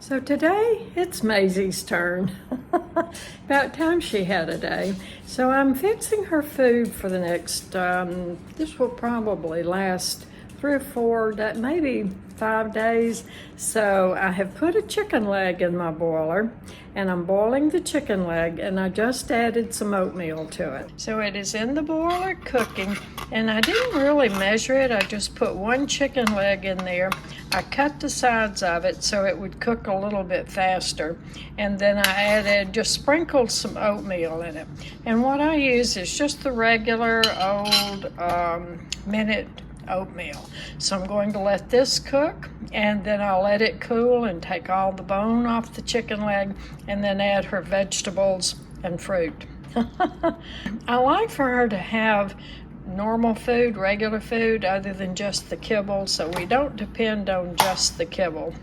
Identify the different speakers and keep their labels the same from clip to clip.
Speaker 1: So today it's Maisie's turn. About time she had a day. So I'm fixing her food for the next, this will probably last 3 or 4, maybe 5 days. So I have put a chicken leg in my boiler and I'm boiling the chicken leg, and I just added some oatmeal to it. So it is in the boiler cooking, and I didn't really measure it. I just put 1 chicken leg in there. I cut the sides of it so it would cook a little bit faster, and then I just sprinkled some oatmeal in it. And what I use is just the regular old minute oatmeal. So I'm going to let this cook, and then I'll let it cool and take all the bone off the chicken leg, and then add her vegetables and fruit. I like for her to have normal food, regular food, other than just the kibble, so we don't depend on just the kibble.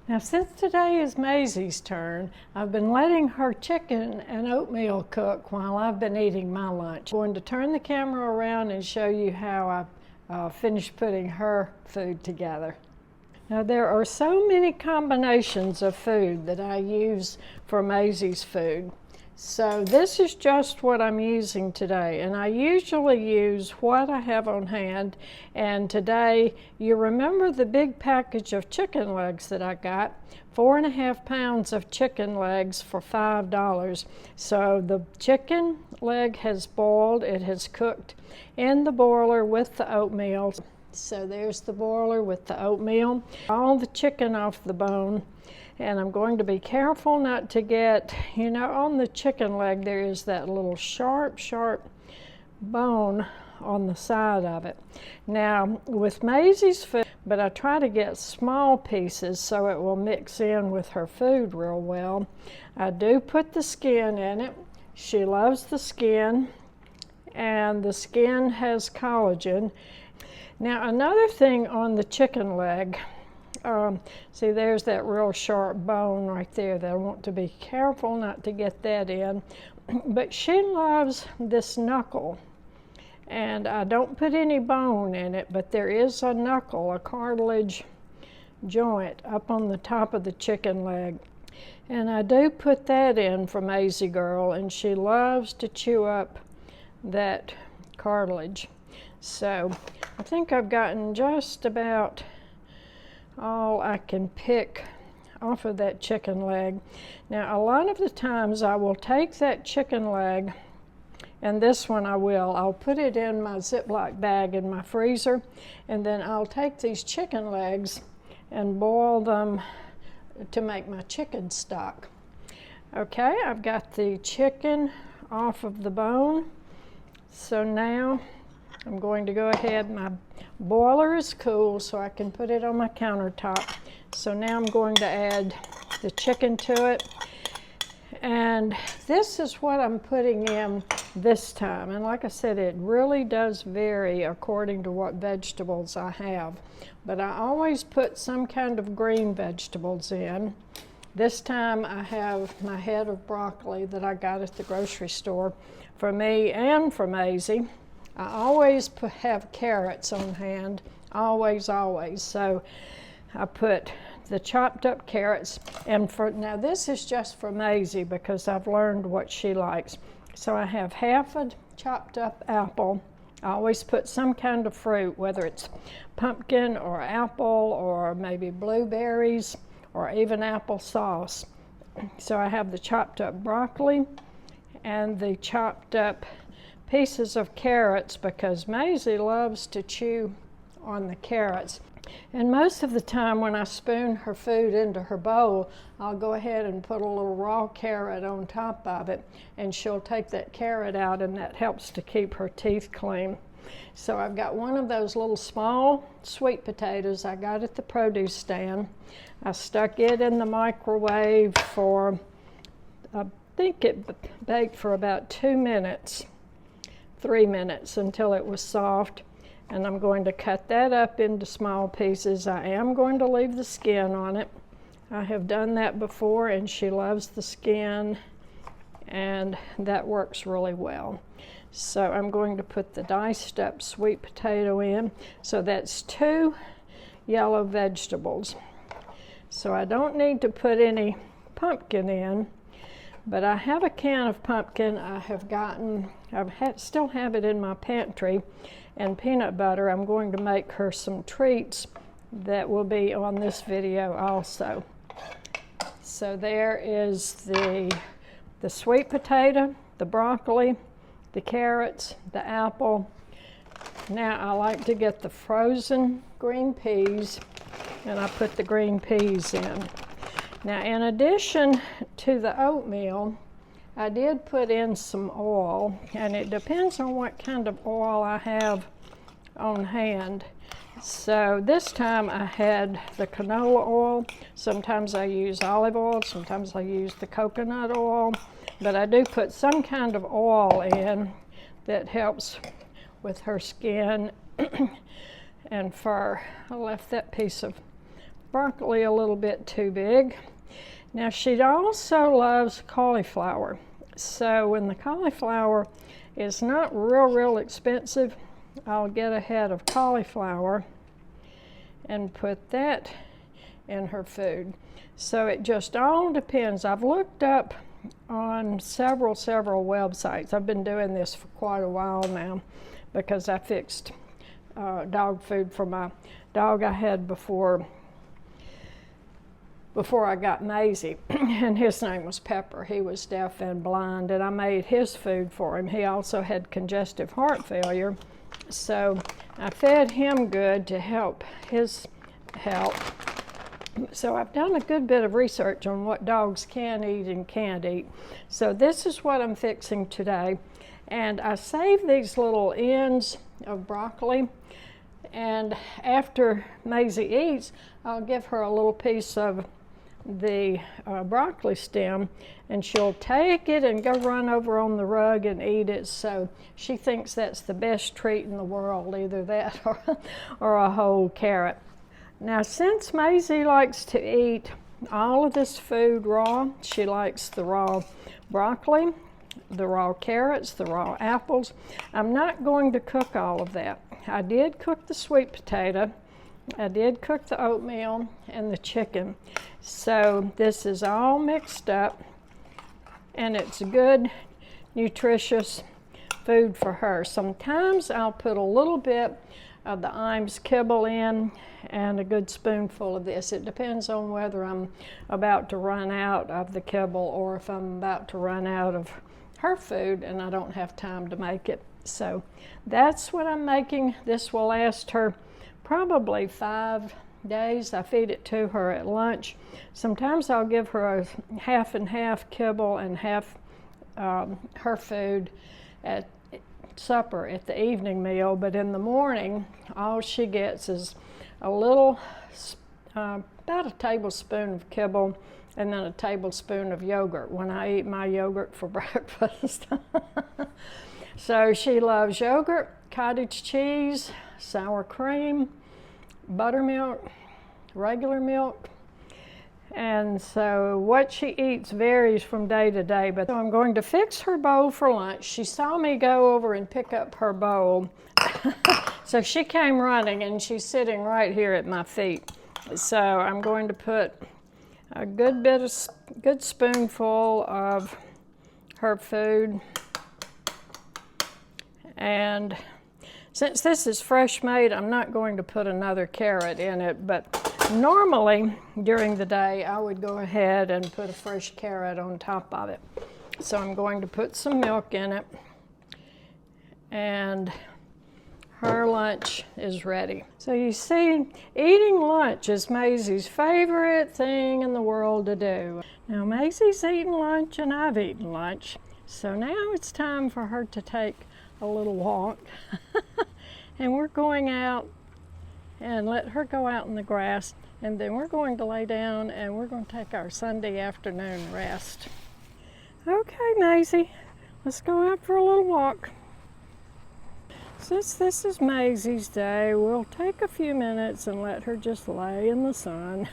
Speaker 1: Now, since today is Maisie's turn, I've been letting her chicken and oatmeal cook while I've been eating my lunch. I'm going to turn the camera around and show you how I finished putting her food together. Now, there are so many combinations of food that I use for Maisie's food. So this is just what I'm using today, and I usually use what I have on hand. And today, you remember the big package of chicken legs that I got? 4.5 pounds of chicken legs for $5. So the chicken leg has boiled, it has cooked in the boiler with the oatmeal. So there's the boiler with the oatmeal, all the chicken off the bone. And I'm going to be careful not to get, on the chicken leg there is that little sharp bone on the side of it. Now, with Maisie's food, but I try to get small pieces so it will mix in with her food real well. I do put the skin in it. She loves the skin, and the skin has collagen. Now, another thing on the chicken leg, see, there's that real sharp bone right there that I want to be careful not to get that in. But she loves this knuckle, and I don't put any bone in it, but there is a knuckle, a cartilage joint up on the top of the chicken leg. And I do put that in for Maisie girl, and she loves to chew up that cartilage. So I think I've gotten just about all I can pick off of that chicken leg. Now, a lot of the times I will take that chicken leg, and this one I'll put it in my Ziploc bag in my freezer, and then I'll take these chicken legs and boil them to make my chicken stock. Okay, I've got the chicken off of the bone. So now I'm going to go ahead. My boiler is cool, so I can put it on my countertop. So now I'm going to add the chicken to it. And this is what I'm putting in this time. And like I said, it really does vary according to what vegetables I have. But I always put some kind of green vegetables in. This time I have my head of broccoli that I got at the grocery store for me and for Maisie. I always have carrots on hand, always. So I put the chopped up carrots, and now this is just for Maisie because I've learned what she likes. So I have half a chopped up apple. I always put some kind of fruit, whether it's pumpkin or apple or maybe blueberries or even applesauce. So I have the chopped up broccoli and the chopped up pieces of carrots because Maisie loves to chew on the carrots. And most of the time when I spoon her food into her bowl, I'll go ahead and put a little raw carrot on top of it, and she'll take that carrot out, and that helps to keep her teeth clean. So I've got one of those little small sweet potatoes I got at the produce stand. I stuck it in the microwave for, I think it baked for about 2 minutes. 3 minutes until it was soft, and I'm going to cut that up into small pieces. I am going to leave the skin on it. I have done that before, and she loves the skin, and that works really well. So I'm going to put the diced up sweet potato in. So that's 2 yellow vegetables. So I don't need to put any pumpkin in, but I have a can of pumpkin I have gotten. Still have it in my pantry, and peanut butter. I'm going to make her some treats that will be on this video also. So there is the sweet potato, the broccoli, the carrots, the apple. Now I like to get the frozen green peas, and I put the green peas in. Now, in addition to the oatmeal, I did put in some oil, and it depends on what kind of oil I have on hand. So this time I had the canola oil. Sometimes I use olive oil, sometimes I use the coconut oil, but I do put some kind of oil in that helps with her skin and fur. I left that piece of broccoli a little bit too big. Now she also loves cauliflower. So when the cauliflower is not real expensive, I'll get a head of cauliflower and put that in her food. So it just all depends. I've looked up on several websites. I've been doing this for quite a while now because I fixed dog food for my dog I had before I got Maizie, and his name was Pepper. He was deaf and blind, and I made his food for him. He also had congestive heart failure, so I fed him good to help his health. So I've done a good bit of research on what dogs can eat and can't eat. So this is what I'm fixing today, and I save these little ends of broccoli, and after Maizie eats, I'll give her a little piece of the broccoli stem, and she'll take it and go run over on the rug and eat it. So she thinks that's the best treat in the world, either that or a whole carrot. Now, since Maizie likes to eat all of this food raw, she likes the raw broccoli, the raw carrots, the raw apples. I'm not going to cook all of that. I did cook the sweet potato, I did cook the oatmeal and the chicken. So this is all mixed up, and it's good, nutritious food for her. Sometimes I'll put a little bit of the Iams kibble in and a good spoonful of this. It depends on whether I'm about to run out of the kibble or if I'm about to run out of her food and I don't have time to make it. So that's what I'm making. This will last her probably 5 days. I feed it to her at lunch. Sometimes I'll give her a half and half kibble and half her food at supper at the evening meal, but in the morning all she gets is a little, about a tablespoon of kibble and then a tablespoon of yogurt when I eat my yogurt for breakfast. So she loves yogurt, cottage cheese, sour cream, buttermilk, regular milk. And so what she eats varies from day to day, but I'm going to fix her bowl for lunch. She saw me go over and pick up her bowl. So she came running and she's sitting right here at my feet. So I'm going to put a good spoonful of her food. And since this is fresh made, I'm not going to put another carrot in it, but normally during the day I would go ahead and put a fresh carrot on top of it. So I'm going to put some milk in it, and her lunch is ready. So you see, eating lunch is Maisie's favorite thing in the world to do. Now Maisie's eaten lunch and I've eaten lunch, so now it's time for her to take a little walk. And we're going out and let her go out in the grass, and then we're going to lay down and we're going to take our Sunday afternoon rest. Okay, Maizie, let's go out for a little walk. Since this is Maisie's day, we'll take a few minutes and let her just lay in the sun.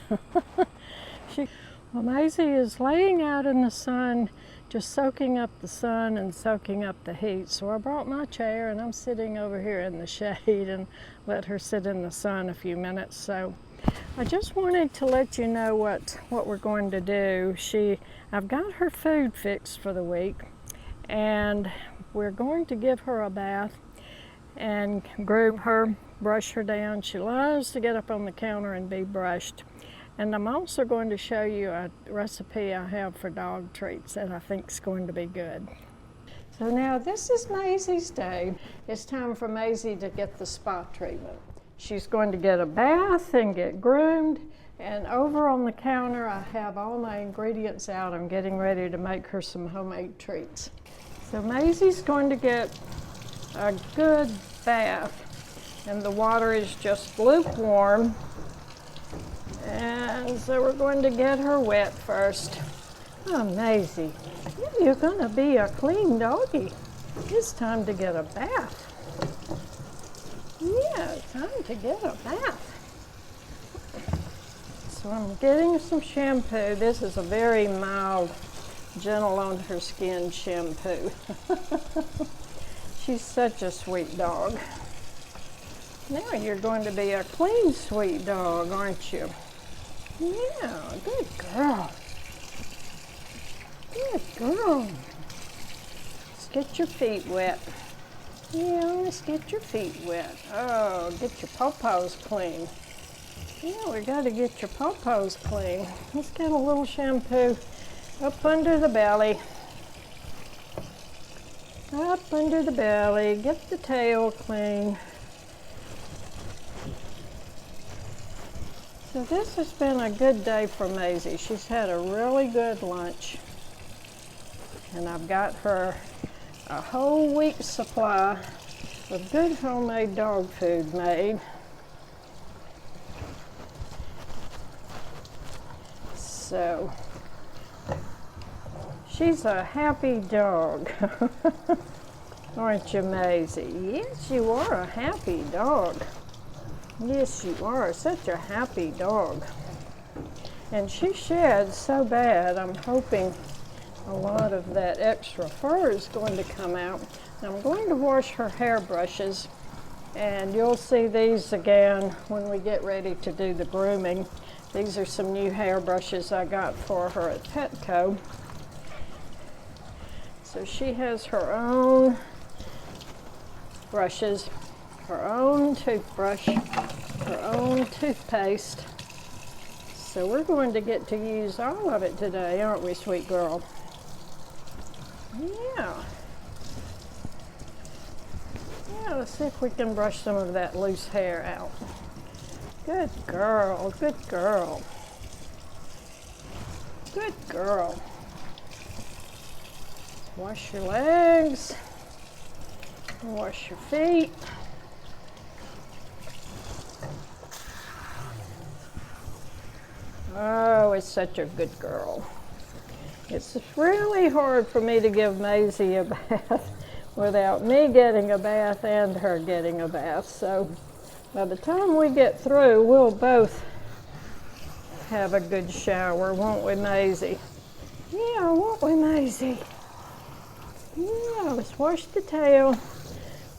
Speaker 1: Well, Maizie is laying out in the sun, just soaking up the sun and soaking up the heat. So I brought my chair and I'm sitting over here in the shade and let her sit in the sun a few minutes. So I just wanted to let you know what we're going to do. I've got her food fixed for the week, and we're going to give her a bath and groom her, brush her down. She loves to get up on the counter and be brushed. And I'm also going to show you a recipe I have for dog treats that I think is going to be good. So now this is Maisie's day. It's time for Maizie to get the spa treatment. She's going to get a bath and get groomed. And over on the counter, I have all my ingredients out. I'm getting ready to make her some homemade treats. So Maisie's going to get a good bath, and the water is just lukewarm. And so we're going to get her wet first. Oh, Maizie, you're gonna be a clean doggy. It's time to get a bath. Yeah, time to get a bath. So I'm getting some shampoo. This is a very mild, gentle on her skin shampoo. She's such a sweet dog. Now you're going to be a clean, sweet dog, aren't you? Yeah, good girl. Good girl. Let's get your feet wet. Yeah, let's get your feet wet. Oh, get your popos clean. Yeah, we got to get your popos clean. Let's get a little shampoo up under the belly. Up under the belly. Get the tail clean. So this has been a good day for Maizie. She's had a really good lunch. And I've got her a whole week's supply of good homemade dog food made. So she's a happy dog. Aren't you, Maizie? Yes, you are a happy dog. Yes, you are such a happy dog. And she sheds so bad, I'm hoping a lot of that extra fur is going to come out. I'm going to wash her hairbrushes, and you'll see these again when we get ready to do the grooming. These are some new hairbrushes I got for her at Petco. So she has her own brushes, her own toothbrush, her own toothpaste. So we're going to get to use all of it today, aren't we, sweet girl? Yeah. Yeah, let's see if we can brush some of that loose hair out. Good girl, good girl. Good girl. Wash your legs. Wash your feet. Oh, it's such a good girl. It's really hard for me to give Maizie a bath without me getting a bath and her getting a bath. So by the time we get through, we'll both have a good shower, won't we, Maizie? Yeah, won't we, Maizie? Yeah, let's wash the tail,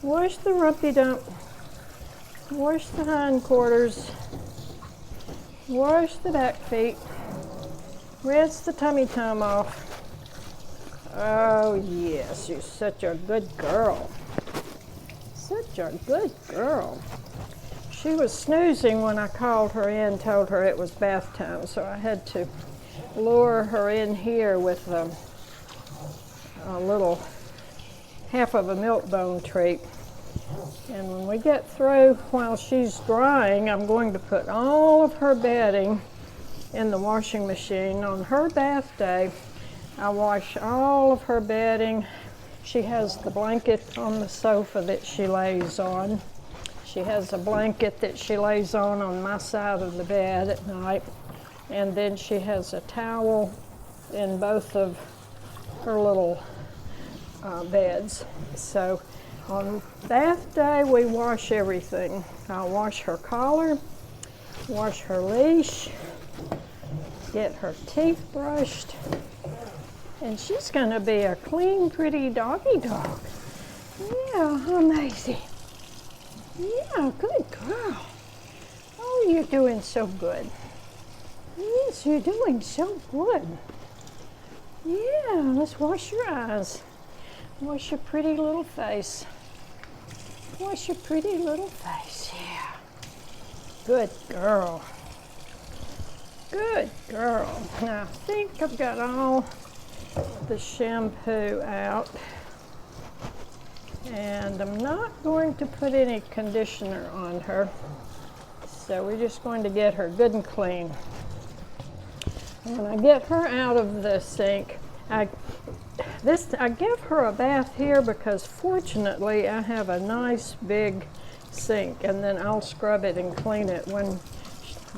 Speaker 1: wash the rumpy dump, wash the hindquarters, wash the back feet, rinse the tummy tum off. Oh yes, you're such a good girl. Such a good girl. She was snoozing when I called her in, told her it was bath time, so I had to lure her in here with a little half of a milk bone treat. And when we get through, while she's drying, I'm going to put all of her bedding in the washing machine. On her bath day, I wash all of her bedding. She has the blanket on the sofa that she lays on. She has a blanket that she lays on my side of the bed at night. And then she has a towel in both of her little beds. So on bath day, we wash everything. I'll wash her collar, wash her leash, get her teeth brushed, and she's going to be a clean, pretty doggy dog. Yeah, huh, Maizie? Yeah, good girl. Oh, you're doing so good. Yes, you're doing so good. Yeah, let's wash your eyes. Wash your pretty little face. Wash your pretty little face, yeah. Good girl. Good girl. Now, I think I've got all the shampoo out. And I'm not going to put any conditioner on her. So we're just going to get her good and clean. And when I get her out of the sink, I give her a bath here because fortunately I have a nice big sink, and then I'll scrub it and clean it when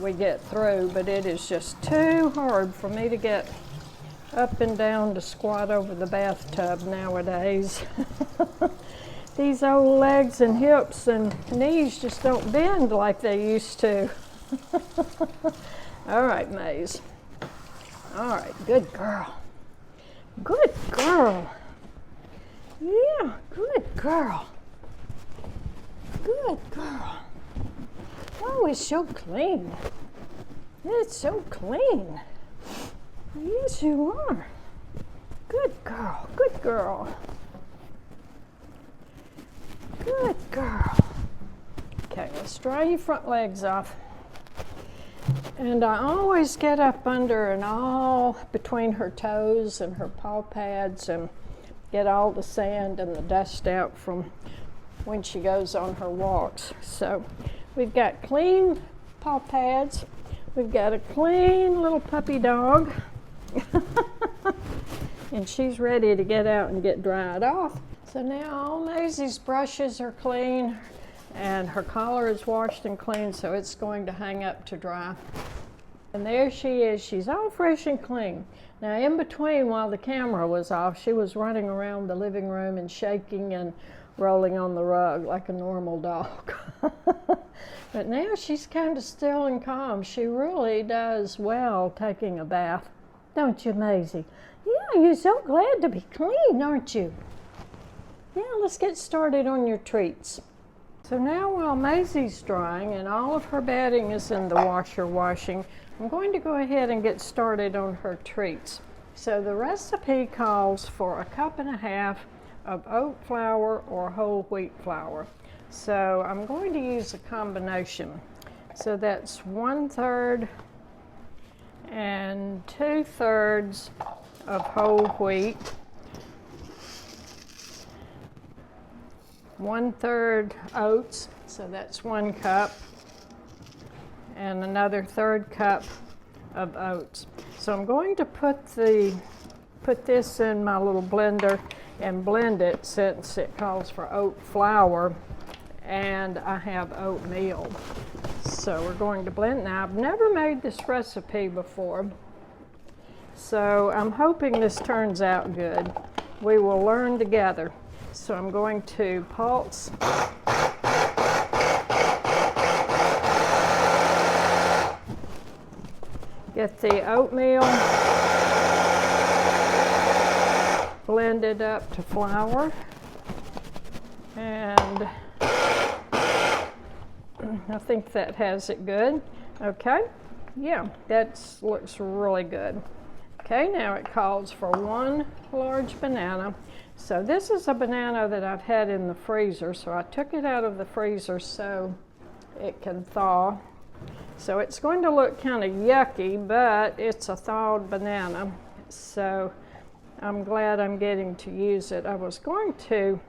Speaker 1: we get through, but it is just too hard for me to get up and down to squat over the bathtub nowadays. These old legs and hips and knees just don't bend like they used to. All right, Maize. All right, good girl. Good girl. Yeah, good girl. Good girl. Oh, it's so clean. It's so clean. Yes, you are. Good girl. Good girl. Good girl. Okay, let's dry your front legs off. And I always get up under and all between her toes and her paw pads and get all the sand and the dust out from when she goes on her walks. So we've got clean paw pads. We've got a clean little puppy dog. And she's ready to get out and get dried off. So now all Maisie's brushes are clean and her collar is washed and clean, so it's going to hang up to dry. And there she is. She's all fresh and clean. Now in between, while the camera was off, she was running around the living room and shaking and rolling on the rug like a normal dog. But now she's kind of still and calm. She really does well taking a bath. Don't you, Maizie? Yeah, you're so glad to be clean, aren't you? Yeah, let's get started on your treats. So now while Maisie's drying and all of her bedding is in the washer washing, I'm going to go ahead and get started on her treats. So the recipe calls for 1.5 cups of oat flour or whole wheat flour. So I'm going to use a combination. So that's 1/3 and 2/3 of whole wheat, 1/3 oats, so that's 1 cup, and another 1/3 cup of oats. So I'm going to put this in my little blender and blend it, since it calls for oat flour and I have oatmeal. So we're going to blend. Now I've never made this recipe before, so I'm hoping this turns out good. We will learn together. So I'm going to pulse. Get the oatmeal blended up to flour, and I think that has it good. Okay, yeah, that looks really good. Okay, now it calls for 1 large banana. So this is a banana that I've had in the freezer, so I took it out of the freezer so it can thaw. So it's going to look kind of yucky, but it's a thawed banana, so I'm glad I'm getting to use it. I was going to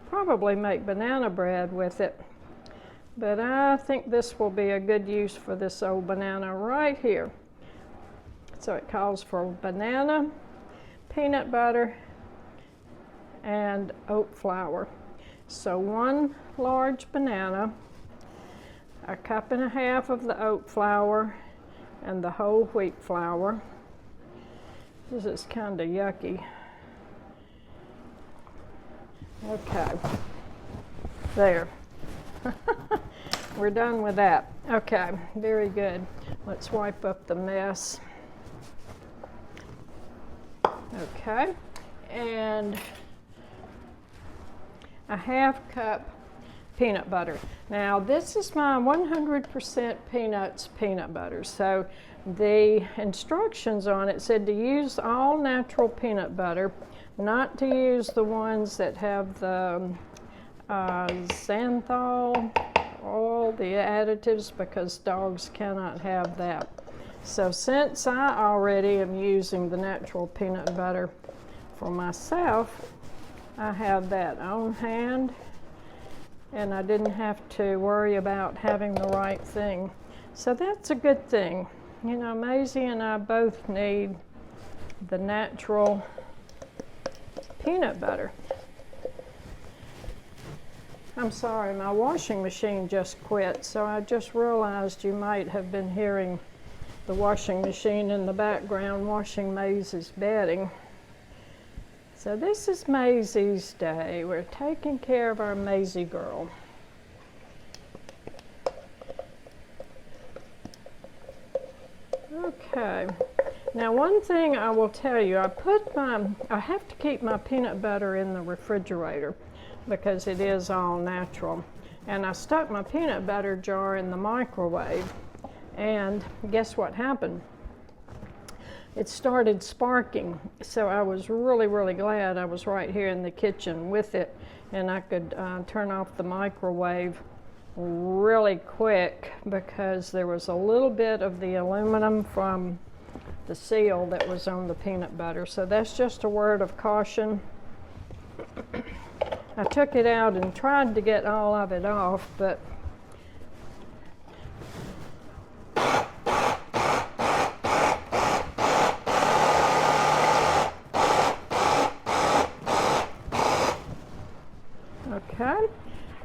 Speaker 1: probably make banana bread with it, but I think this will be a good use for this old banana right here. So it calls for banana, peanut butter, and oat flour. So 1 large banana, 1.5 cups of the oat flour, and the whole wheat flour. This is kind of yucky. Okay, there. We're done with that. Okay, very good. Let's wipe up the mess. Okay, and 1/2 cup peanut butter. Now this is my 100% peanuts peanut butter. So the instructions on it said to use all natural peanut butter, not to use the ones that have the xanthol, all the additives, because dogs cannot have that. So since I already am using the natural peanut butter for myself, I have that on hand, and I didn't have to worry about having the right thing. So that's a good thing. You know, Maisie and I both need the natural peanut butter. I'm sorry, my washing machine just quit, so I just realized you might have been hearing the washing machine in the background washing Maisie's bedding. So this is Maisie's day. We're taking care of our Maizie girl. Okay. Now one thing I will tell you, I have to keep my peanut butter in the refrigerator because it is all natural. And I stuck my peanut butter jar in the microwave, and guess what happened? It started sparking, so I was really, really glad I was right here in the kitchen with it, and I could turn off the microwave really quick because there was a little bit of the aluminum from the seal that was on the peanut butter. So that's just a word of caution. I took it out and tried to get all of it off, but okay,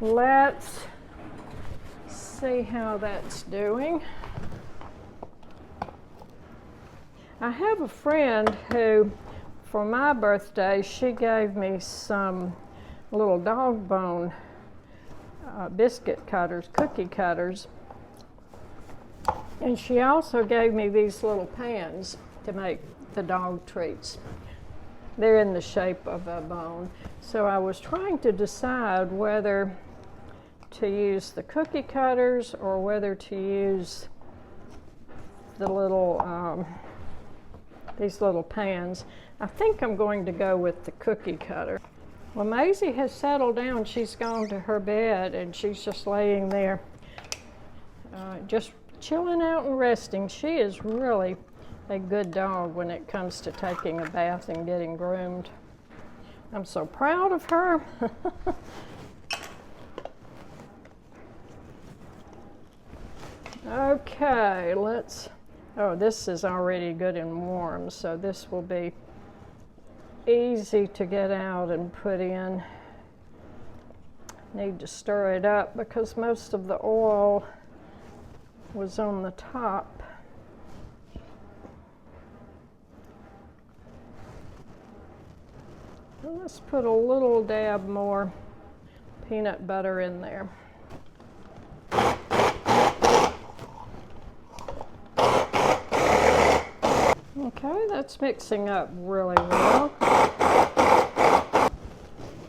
Speaker 1: let's see how that's doing. I have a friend who, for my birthday, she gave me some little dog bone biscuit cutters, cookie cutters, and she also gave me these little pans to make the dog treats. They're in the shape of a bone. So I was trying to decide whether to use the cookie cutters or whether to use the little, these little pans. I think I'm going to go with the cookie cutter. Well, Maisie has settled down. She's gone to her bed and she's just laying there, just chilling out and resting. She is really a good dog when it comes to taking a bath and getting groomed. I'm so proud of her. Okay, oh, this is already good and warm, so this will be easy to get out and put in. Need to stir it up because most of the oil was on the top. Let's put a little dab more peanut butter in there. Okay, that's mixing up really well.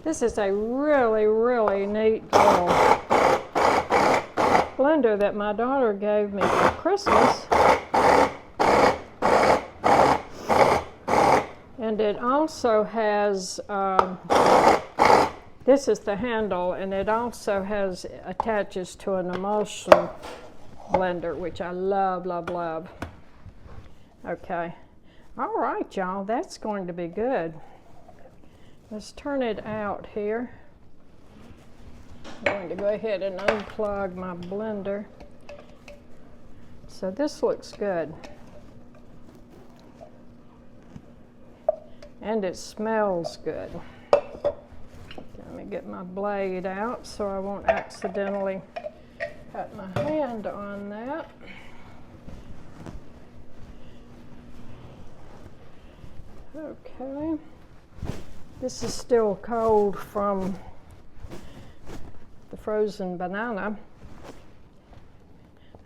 Speaker 1: This is a really, really neat little blender that my daughter gave me for Christmas. And it also has, this is the handle, and it also has, attaches to an emulsion blender, which I love, love, love. Okay. All right, y'all, that's going to be good. Let's turn it out here. I'm going to go ahead and unplug my blender. So this looks good. And it smells good. Let me get my blade out so I won't accidentally cut my hand on that. Okay. This is still cold from the frozen banana.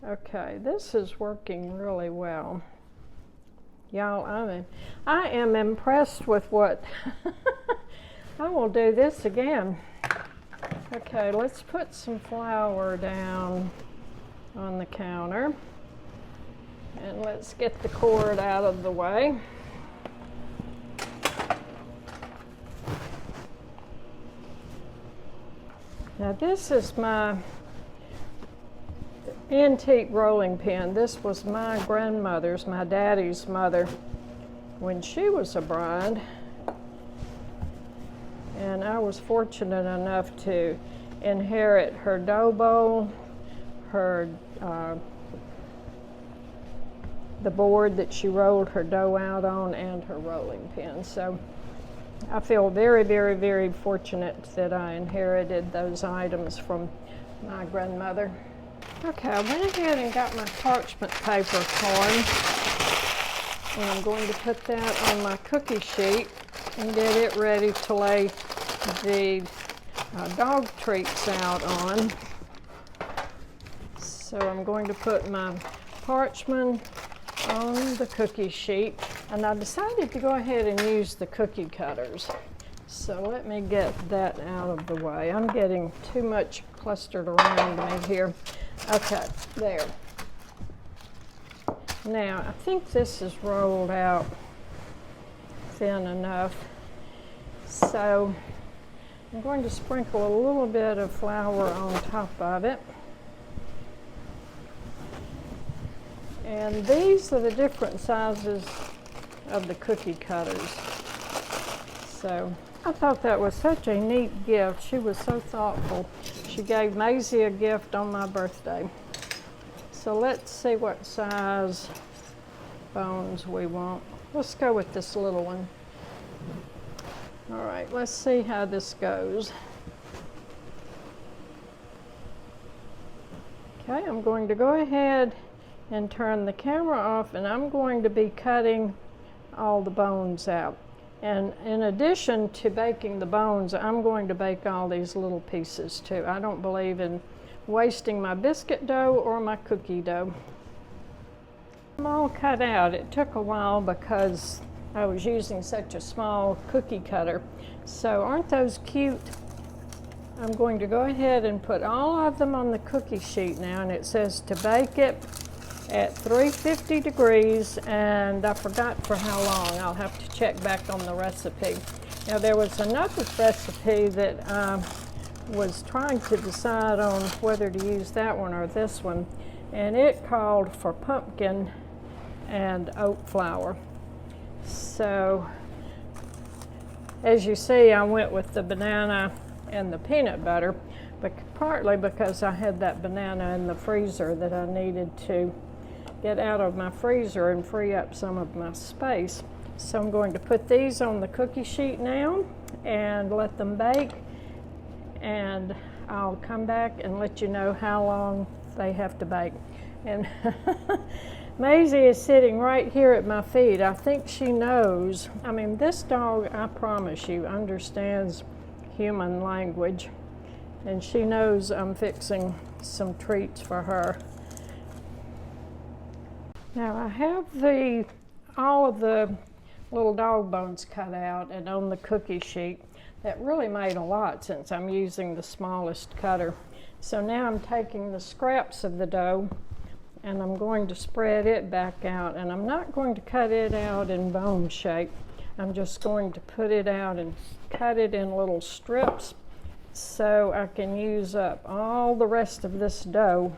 Speaker 1: Okay, this is working really well. Y'all, I am impressed with what, I will do this again. Okay, let's put some flour down on the counter. And let's get the cord out of the way. Now this is my antique rolling pin. This was my grandmother's, my daddy's mother, when she was a bride. And I was fortunate enough to inherit her dough bowl, her the board that she rolled her dough out on, and her rolling pin. So I feel very, very, very fortunate that I inherited those items from my grandmother. Okay, I went ahead and got my parchment paper formed, and I'm going to put that on my cookie sheet and get it ready to lay the dog treats out on. So I'm going to put my parchment on the cookie sheet, and I decided to go ahead and use the cookie cutters. So let me get that out of the way. I'm getting too much clustered around me here. Okay, there. Now, I think this is rolled out thin enough. So I'm going to sprinkle a little bit of flour on top of it. And these are the different sizes of the cookie cutters. So I thought that was such a neat gift. She was so thoughtful. She gave Maisie a gift on my birthday. So let's see what size bones we want. Let's go with this little one. All right, let's see how this goes. Okay, I'm going to go ahead and turn the camera off, and I'm going to be cutting all the bones out. And in addition to baking the bones, I'm going to bake all these little pieces too. I don't believe in wasting my biscuit dough or my cookie dough. I'm all cut out. It took a while because I was using such a small cookie cutter. So aren't those cute? I'm going to go ahead and put all of them on the cookie sheet now, and it says to bake it at 350 degrees, and I forgot for how long. I'll have to check back on the recipe. Now there was another recipe that I was trying to decide on whether to use that one or this one, and it called for pumpkin and oat flour. So as you see, I went with the banana and the peanut butter, but partly because I had that banana in the freezer that I needed to get out of my freezer and free up some of my space. So I'm going to put these on the cookie sheet now and let them bake, and I'll come back and let you know how long they have to bake. And Maisie is sitting right here at my feet. I think she knows. I mean, this dog, I promise you, understands human language, and she knows I'm fixing some treats for her. Now I have all of the little dog bones cut out and on the cookie sheet. That really made a lot since I'm using the smallest cutter. So now I'm taking the scraps of the dough and I'm going to spread it back out, and I'm not going to cut it out in bone shape. I'm just going to put it out and cut it in little strips so I can use up all the rest of this dough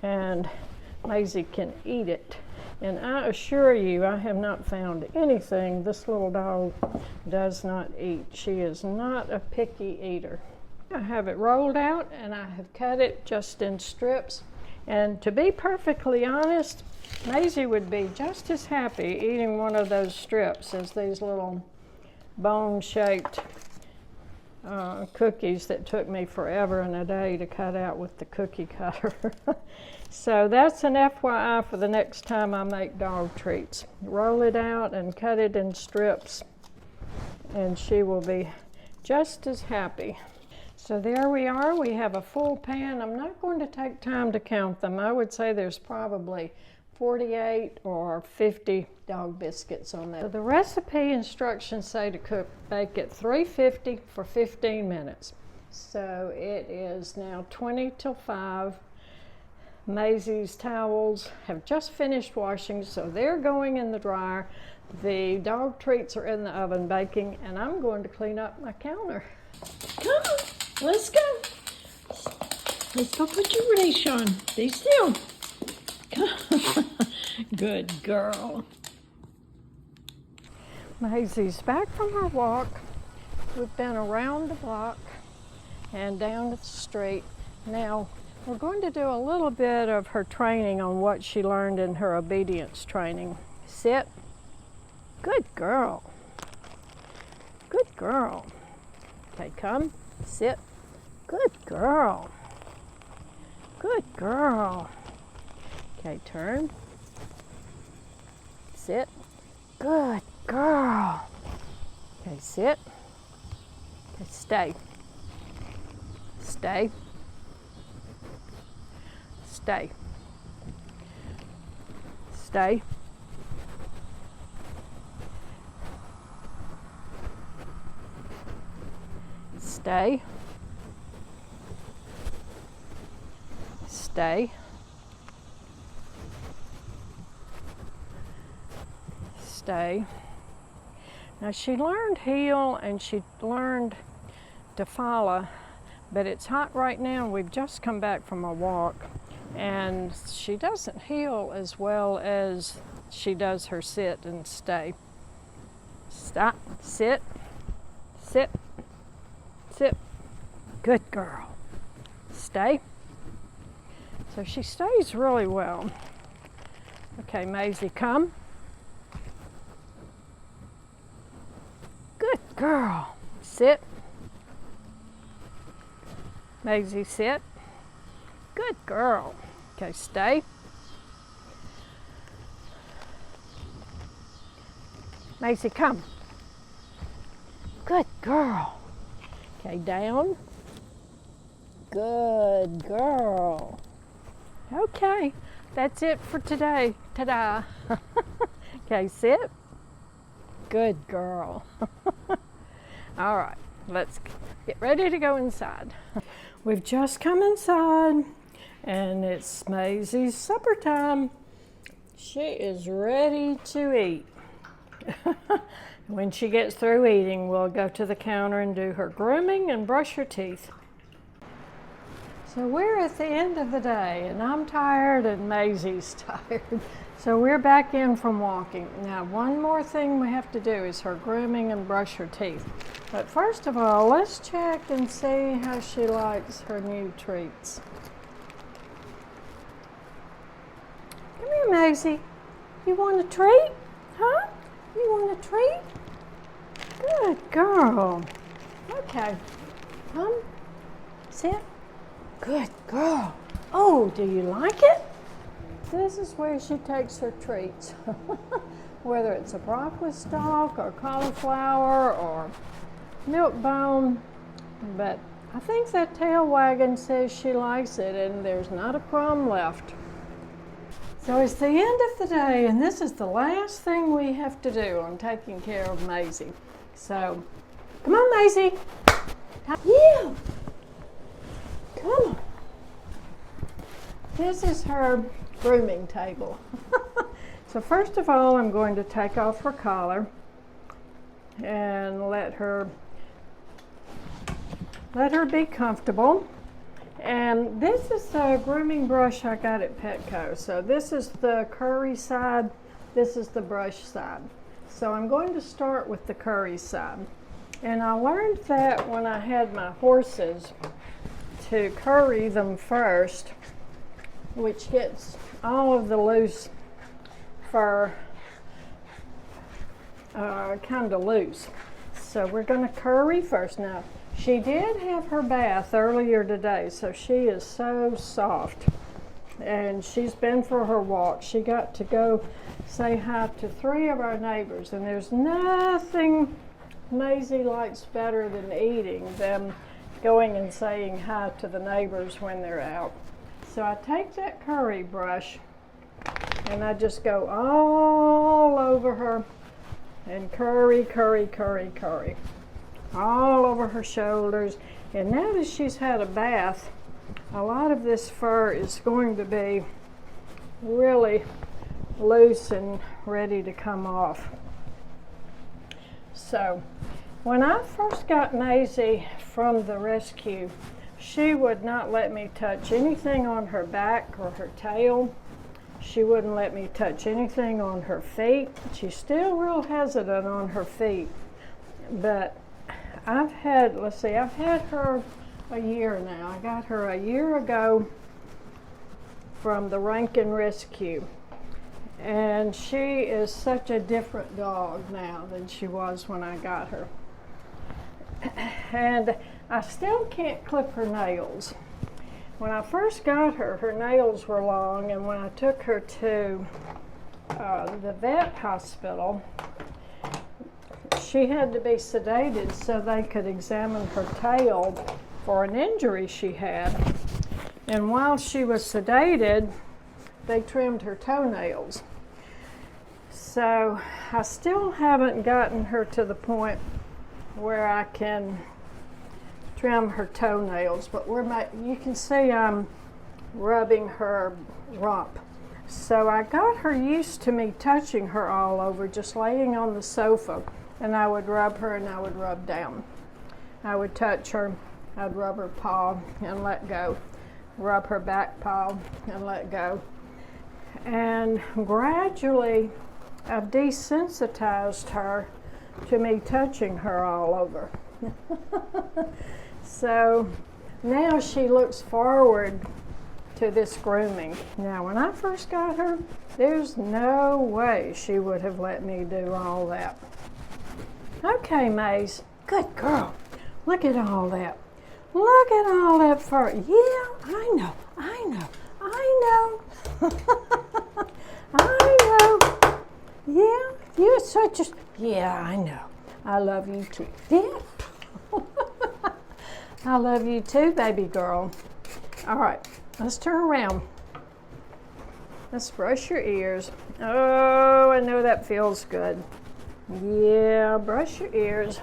Speaker 1: and Maisie can eat it. And I assure you, I have not found anything this little dog does not eat. She is not a picky eater. I have it rolled out and I have cut it just in strips. And to be perfectly honest, Maisie would be just as happy eating one of those strips as these little bone-shaped cookies that took me forever and a day to cut out with the cookie cutter. So that's an FYI for the next time I make dog treats. Roll it out and cut it in strips, and she will be just as happy. So there we are. We have a full pan. I'm not going to take time to count them. I would say there's probably 48 or 50 dog biscuits on that. So the recipe instructions say to bake at 350 for 15 minutes. So it is now 20 till 5. Maisie's towels have just finished washing, so they're going in the dryer. The dog treats are in the oven baking, and I'm going to clean up my counter. Come on, let's go. Let's go put your leash on. Be still. Come. Good girl. Maisie's back from her walk. We've been around the block and down the street. Now, we're going to do a little bit of her training on what she learned in her obedience training. Sit. Good girl. Good girl. Okay, come. Sit. Good girl. Good girl. Okay, turn. Sit. Good girl. Okay, sit. Okay, stay. Stay. Stay. Stay. Stay. Stay. Stay. Now she learned heel and she learned to follow, but it's hot right now. We've just come back from a walk and she doesn't heel as well as she does her sit and stay. Stop, sit, sit, sit. Good girl. Stay. So she stays really well. Okay, Maisie, come. Good girl. Sit. Maisie, sit. Good girl. Okay, stay. Maisie, come. Good girl. Okay, down. Good girl. Okay, that's it for today. Ta-da. Okay, sit. Good girl. All right, let's get ready to go inside. We've just come inside and it's Maisie's supper time. She is ready to eat. When she gets through eating, we'll go to the counter and do her grooming and brush her teeth. So we're at the end of the day and I'm tired and Maisie's tired. So we're back in from walking. Now one more thing we have to do is her grooming and brush her teeth. But first of all, let's check and see how she likes her new treats. Come here, Maisie. You want a treat? Huh? You want a treat? Good girl. Okay. Come. Sit. Good girl. Oh, do you like it? This is where she takes her treats. Whether it's a broccoli stalk or cauliflower or milk bone. But I think that tail wagging says she likes it and there's not a crumb left. So it's the end of the day and this is the last thing we have to do on taking care of Maisie. So, come on, Maisie. Yeah. Come on. This is her grooming table. So first of all, I'm going to take off her collar and let her be comfortable. And this is a grooming brush I got at Petco. So this is the curry side, this is the brush side. So I'm going to start with the curry side. And I learned that when I had my horses to curry them first, which gets all of the loose fur kind of loose. So we're going to curry first. Now, she did have her bath earlier today, so she is so soft. And she's been for her walk. She got to go say hi to 3 of our neighbors, and there's nothing Maisie likes better than eating than going and saying hi to the neighbors when they're out. So I take that curry brush and I just go all over her and curry, curry, curry, curry. All over her shoulders And now that she's had a bath, a lot of this fur is going to be really loose and ready to come off. So when I first got Maizie from the rescue, she would not let me touch anything on her back or her tail. She wouldn't let me touch anything on her feet. She's still real hesitant on her feet. But I've had her a year now. I got her a year ago from the Rankin Rescue. And she is such a different dog now than she was when I got her. And I still can't clip her nails. When I first got her, her nails were long, and when I took her to the vet hospital, she had to be sedated so they could examine her tail for an injury she had. And while she was sedated, they trimmed her toenails. So I still haven't gotten her to the point where I can trim her toenails, but you can see I'm rubbing her rump. So I got her used to me touching her all over, just laying on the sofa, and I would rub her and I would rub down. I would touch her, I'd rub her paw and let go, rub her back paw and let go. And gradually I've desensitized her to me touching her all over. So now she looks forward to this grooming. Now when I first got her, there's no way she would have let me do all that. Okay, Maize, good girl. Look at all that. Look at all that fur. Yeah, I know. I know. Yeah, you're such a, yeah, I know. I love you too. Yeah. I love you too, baby girl. All right, let's turn around. Let's brush your ears. Oh, I know that feels good. Yeah, brush your ears.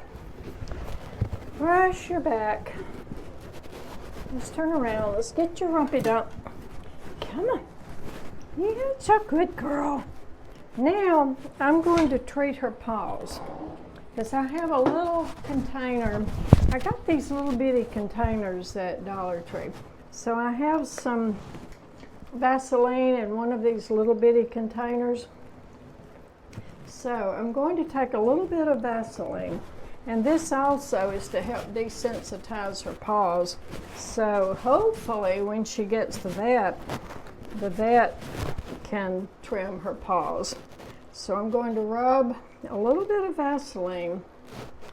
Speaker 1: Brush your back. Let's turn around. Let's get your rumpy dump. Come on. Yeah, it's a good girl. Now, I'm going to treat her paws. Because I have a little container. I got these little bitty containers at Dollar Tree. So I have some Vaseline in one of these little bitty containers. So I'm going to take a little bit of Vaseline. And this also is to help desensitize her paws. So hopefully when she gets the vet can trim her paws. So I'm going to rub a little bit of Vaseline.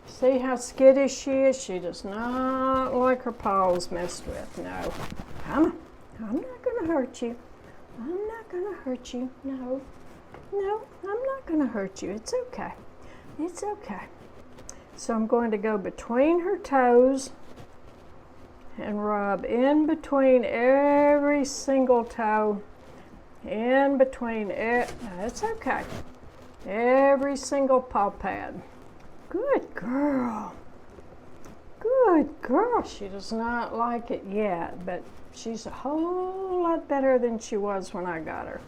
Speaker 1: See how skittish she is? She does not like her paws messed with. No. Come on. I'm not going to hurt you. I'm not going to hurt you. No. No, I'm not going to hurt you. It's okay. It's okay. So I'm going to go between her toes and rub in between every single toe. In between it. It's okay. Every single paw pad. Good girl. Good girl. She does not like it yet, but she's a whole lot better than she was when I got her.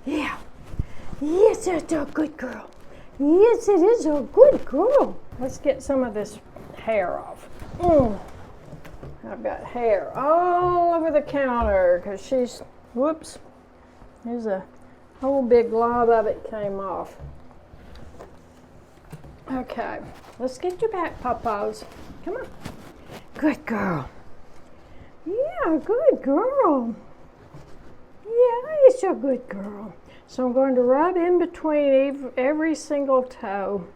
Speaker 1: Yeah. Yes, it's a good girl. Yes, it is a good girl. Let's get some of this hair off. I've got hair all over the counter because she's, whoops, there's a whole big glob of it came off. Okay, let's get your back paws. Come on. Good girl. Yeah, good girl. Yeah, it's a good girl. So I'm going to rub in between every single toe.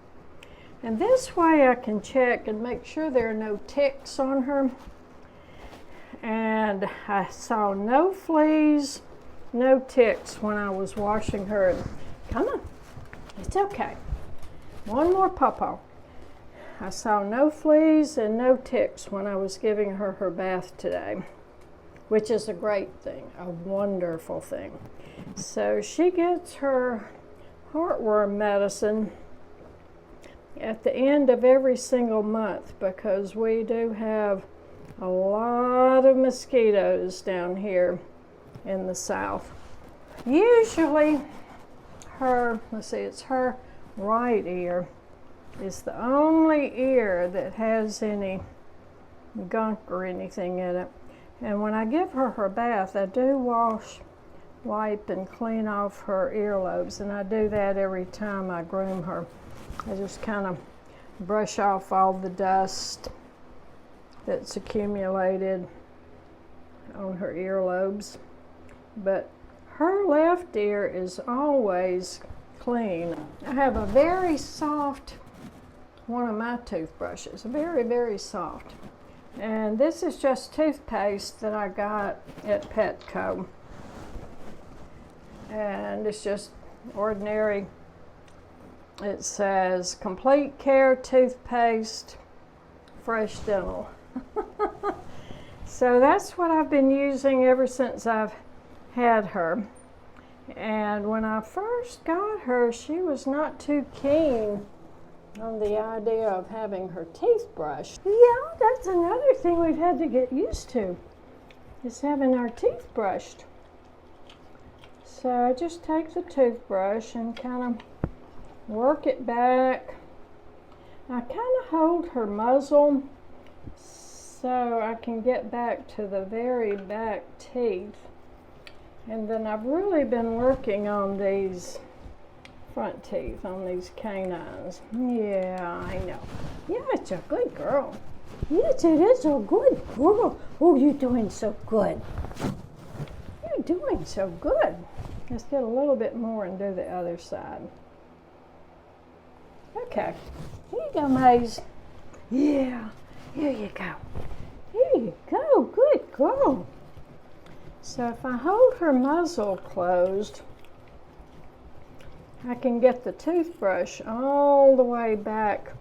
Speaker 1: And this way I can check and make sure there are no ticks on her. And I saw no fleas, no ticks when I was washing her. Come on, it's okay. One more paw. I saw no fleas and no ticks when I was giving her her bath today, which is a great thing, a wonderful thing. So she gets her heartworm medicine at the end of every single month because we do have a lot of mosquitoes down here in the south. Usually it's her right ear is the only ear that has any gunk or anything in it. And when I give her her bath, I do wipe and clean off her earlobes, and I do that every time I groom her. I just kind of brush off all the dust that's accumulated on her earlobes. But her left ear is always clean. I have a very soft, one of my toothbrushes, very, very soft. And this is just toothpaste that I got at Petco. And it's just ordinary. It says Complete Care Toothpaste, Fresh Dental. So that's what I've been using ever since I've had her. And when I first got her, she was not too keen on the idea of having her teeth brushed. Yeah, that's another thing we've had to get used to, is having our teeth brushed. So I just take the toothbrush and kind of work it back. I kind of hold her muzzle so I can get back to the very back teeth. And then I've really been working on these front teeth, on these canines. Yeah, I know. Yeah, it's a good girl. Yes, it is a good girl. Oh, you're doing so good. You're doing so good. Let's get a little bit more and do the other side. Okay. Here you go, Maisie. Yeah, here you go. Here you go. Good girl. So if I hold her muzzle closed, I can get the toothbrush all the way back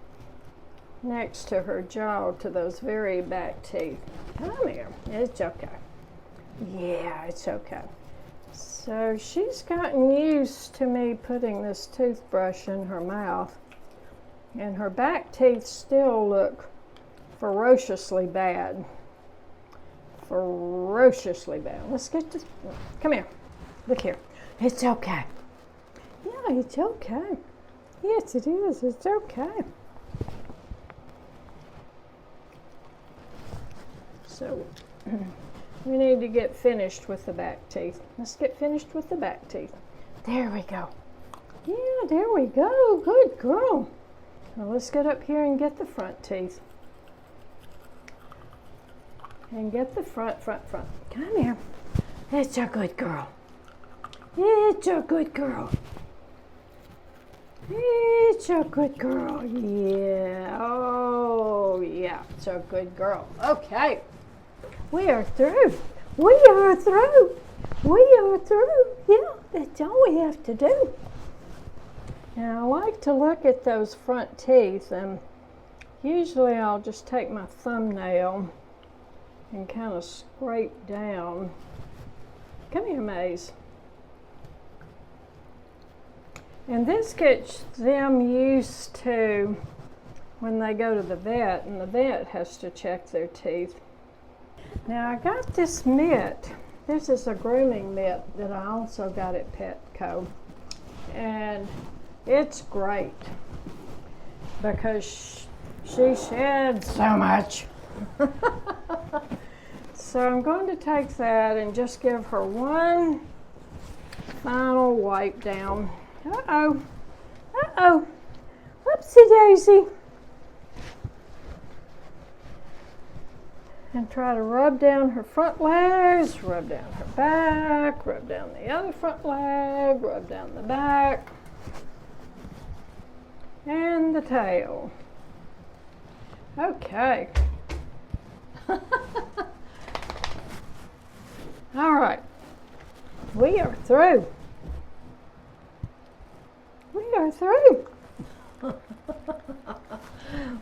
Speaker 1: next to her jaw to those very back teeth. Come here. It's okay. Yeah, it's okay. So she's gotten used to me putting this toothbrush in her mouth, and her back teeth still look ferociously bad. Ferociously bad. Let's get this. Come here. Look here. It's okay. Yeah, it's okay. Yes, it is. It's okay. So we need to get finished with the back teeth. Let's get finished with the back teeth. There we go. Yeah, there we go. Good girl. Now let's get up here and get the front teeth. And get the front. Come here. It's a good girl. It's a good girl. It's a good girl. Yeah. Oh, yeah. It's a good girl. Okay. We are through. We are through. We are through. Yeah, that's all we have to do. Now, I like to look at those front teeth, and usually I'll just take my thumbnail and kind of scrape down. Come here, Maisie. And this gets them used to when they go to the vet, and the vet has to check their teeth. Now I got this mitt. This is a grooming mitt that I also got at Petco. And it's great because she sheds so much. So I'm going to take that and just give her one final wipe down. Uh-oh. Uh-oh. Whoopsie daisy. And try to rub down her front legs, rub down her back, rub down the other front leg, rub down the back, and the tail. Okay. All right. We are through. We are through.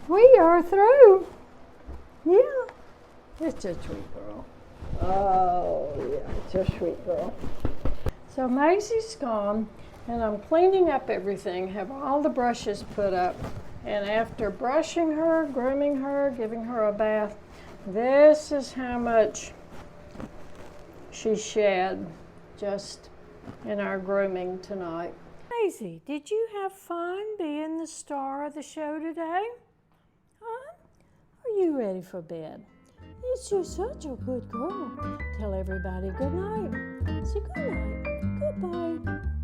Speaker 1: We are through. Yeah. It's a sweet girl. Oh, yeah, it's a sweet girl. So Maisie's gone, and I'm cleaning up everything, have all the brushes put up, and after brushing her, grooming her, giving her a bath, This is how much she shed just in our grooming tonight. Maizie, did you have fun being the star of the show today? Huh? Are you ready for bed? It's just such a good girl. Tell everybody good night. Say good night. Goodbye.